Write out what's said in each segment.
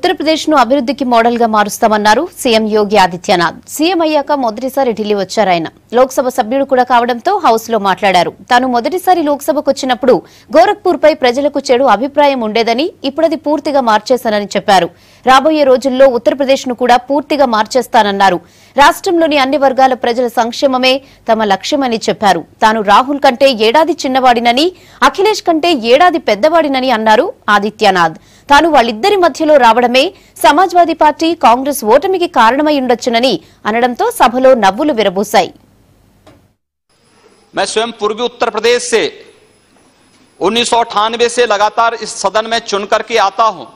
ఉత్తరప్రదేశ్ను అభివృద్ధికి మోడల్గా మారుస్తామన్నారు CM Yogi Adityanath. CM అయ్యాక మొదటిసారి ఢిల్లీ వచ్చారాయన. లోక్సభ సభ్యుడు కూడా కావడంతో హౌస్ లో మాట్లాడారు. తాను మొదటిసారి లోక్సభకు వచ్చినప్పుడు గోరఖ్పూర్ పై ప్రజలకు చెడు అభిప్రాయం ఉండేదని, ఇప్పుడది పూర్తిగా మార్చేశానని చెప్పారు. రాబోయే రోజుల్లో ఉత్తరప్రదేశ్ ను కూడా పూర్తిగా మార్చేస్తానన్నారు. రాష్ట్రంలోని అన్ని వర్గాల ప్రజల సంక్షేమమే తమ లక్ష్యమని చెప్పారు. తాను రాహుల్ కంటే ఏడాది చిన్నవాడినని, అఖిలేష్ కంటే ఏడాది పెద్దవాడినని అన్నారు ఆదిత్యనాథ్. తాను వాళ్ళిద్దరి మధ్యలో రావడమే సమాజ్వాదీ పార్టీ, కాంగ్రెస్ ఓటమికి కారణమై ఉండొచ్చునని అనడంతో సభలో నవ్వులు విరబూశాయి. मैं स्वयं पूर्वी उत्तर प्रदेश से 1998 से लगातार इस सदन में चुन करके आता हूं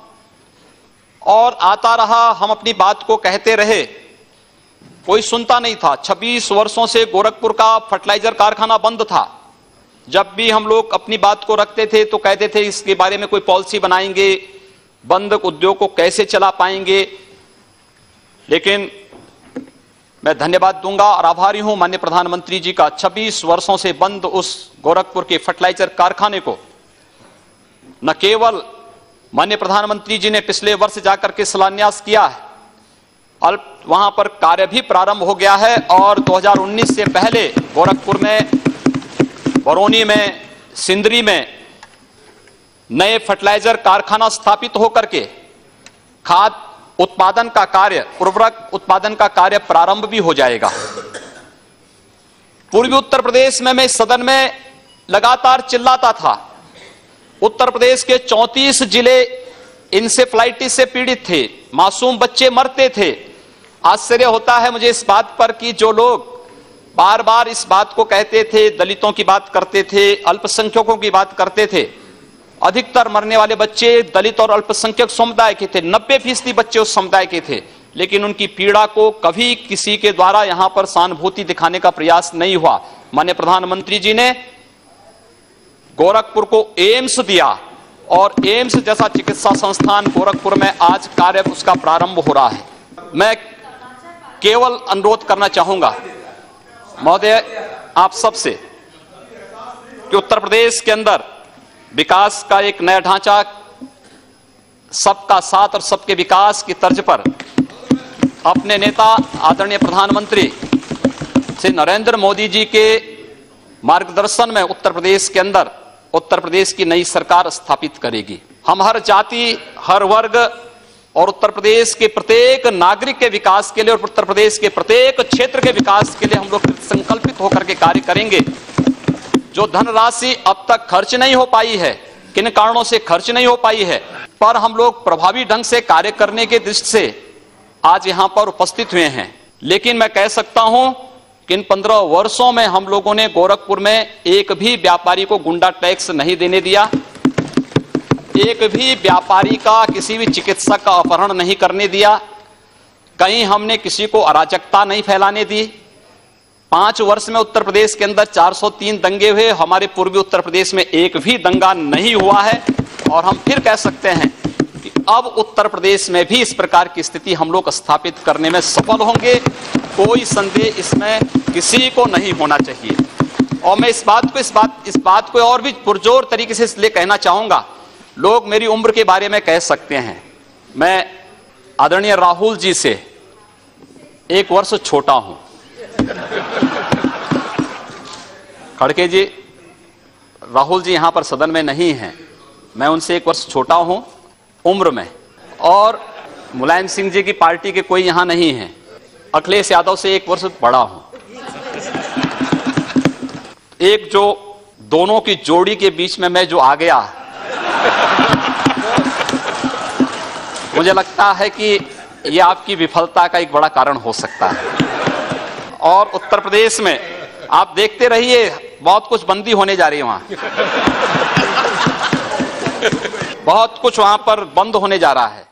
और आता रहा। हम अपनी बात को कहते रहे, कोई सुनता नहीं था। 26 वर्षों से गोरखपुर का फर्टिलाइजर कारखाना बंद था। जब भी हम लोग अपनी बात को रखते थे तो कहते थे इसके बारे में कोई पॉलिसी बनाएंगे, बंद उद्योग को कैसे चला पाएंगे। लेकिन मैं धन्यवाद दूंगा और आभारी हूं माननीय प्रधानमंत्री जी का। 26 वर्षों से बंद उस गोरखपुर के फर्टिलाइजर कारखाने को न केवल माननीय प्रधानमंत्री जी ने पिछले वर्ष जाकर के शिलान्यास किया है, वहां पर कार्य भी प्रारंभ हो गया है और 2019 से पहले गोरखपुर में, बरौनी में, सिंदरी में नए फर्टिलाइजर कारखाना स्थापित होकर के खाद उत्पादन का कार्य, उर्वरक उत्पादन का कार्य प्रारंभ भी हो जाएगा। पूर्वी उत्तर प्रदेश में मैं इस सदन में लगातार चिल्लाता था। उत्तर प्रदेश के 34 जिले इंसेफ्लाइटिस से पीड़ित थे, मासूम बच्चे मरते थे। आश्चर्य होता है मुझे इस बात पर कि जो लोग बार बार इस बात को कहते थे, दलितों की बात करते थे, अल्पसंख्यकों की बात करते थे, अधिकतर मरने वाले बच्चे दलित और अल्पसंख्यक समुदाय के थे। 90% बच्चे उस समुदाय के थे, लेकिन उनकी पीड़ा को कभी किसी के द्वारा यहां पर सहानुभूति दिखाने का प्रयास नहीं हुआ। माननीय प्रधानमंत्री जी ने गोरखपुर को एम्स दिया और एम्स जैसा चिकित्सा संस्थान गोरखपुर में आज कार्य उसका प्रारंभ हो रहा है। मैं केवल अनुरोध करना चाहूंगा महोदय आप सबसे कि उत्तर प्रदेश के अंदर विकास का एक नया ढांचा, सबका साथ और सबके विकास की तर्ज पर अपने नेता आदरणीय प्रधानमंत्री श्री नरेंद्र मोदी जी के मार्गदर्शन में उत्तर प्रदेश के अंदर उत्तर प्रदेश की नई सरकार स्थापित करेगी। हम हर जाति, हर वर्ग और उत्तर प्रदेश के प्रत्येक नागरिक के विकास के लिए और उत्तर प्रदेश के प्रत्येक क्षेत्र के विकास के लिए हम लोग संकल्पित होकर के कार्य करेंगे। जो धनराशि अब तक खर्च नहीं हो पाई है, किन कारणों से खर्च नहीं हो पाई है, पर हम लोग प्रभावी ढंग से कार्य करने के दृष्टि से आज यहां पर उपस्थित हुए हैं। लेकिन मैं कह सकता हूं कि इन 15 वर्षों में हम लोगों ने गोरखपुर में एक भी व्यापारी को गुंडा टैक्स नहीं देने दिया, एक भी व्यापारी का, किसी भी चिकित्सक का अपहरण नहीं करने दिया, कहीं हमने किसी को अराजकता नहीं फैलाने दी। 5 वर्ष में उत्तर प्रदेश के अंदर 403 दंगे हुए, हमारे पूर्वी उत्तर प्रदेश में एक भी दंगा नहीं हुआ है। और हम फिर कह सकते हैं कि अब उत्तर प्रदेश में भी इस प्रकार की स्थिति हम लोग स्थापित करने में सफल होंगे। कोई संदेह इसमें किसी को नहीं होना चाहिए। और मैं इस बात को और भी पुरजोर तरीके से इसलिए कहना चाहूंगा, लोग मेरी उम्र के बारे में कह सकते हैं, मैं आदरणीय राहुल जी से 1 वर्ष छोटा हूं। खड़के जी, राहुल जी यहां पर सदन में नहीं हैं, मैं उनसे 1 वर्ष छोटा हूं उम्र में, और मुलायम सिंह जी की पार्टी के कोई यहां नहीं है। अखिलेश यादव से 1 वर्ष बड़ा हूं। एक जो दोनों की जोड़ी के बीच में मैं जो आ गया, मुझे लगता है कि यह आपकी विफलता का एक बड़ा कारण हो सकता है। और उत्तर प्रदेश में आप देखते रहिए, बहुत कुछ बंदी होने जा रही है वहां बहुत कुछ वहां पर बंद होने जा रहा है।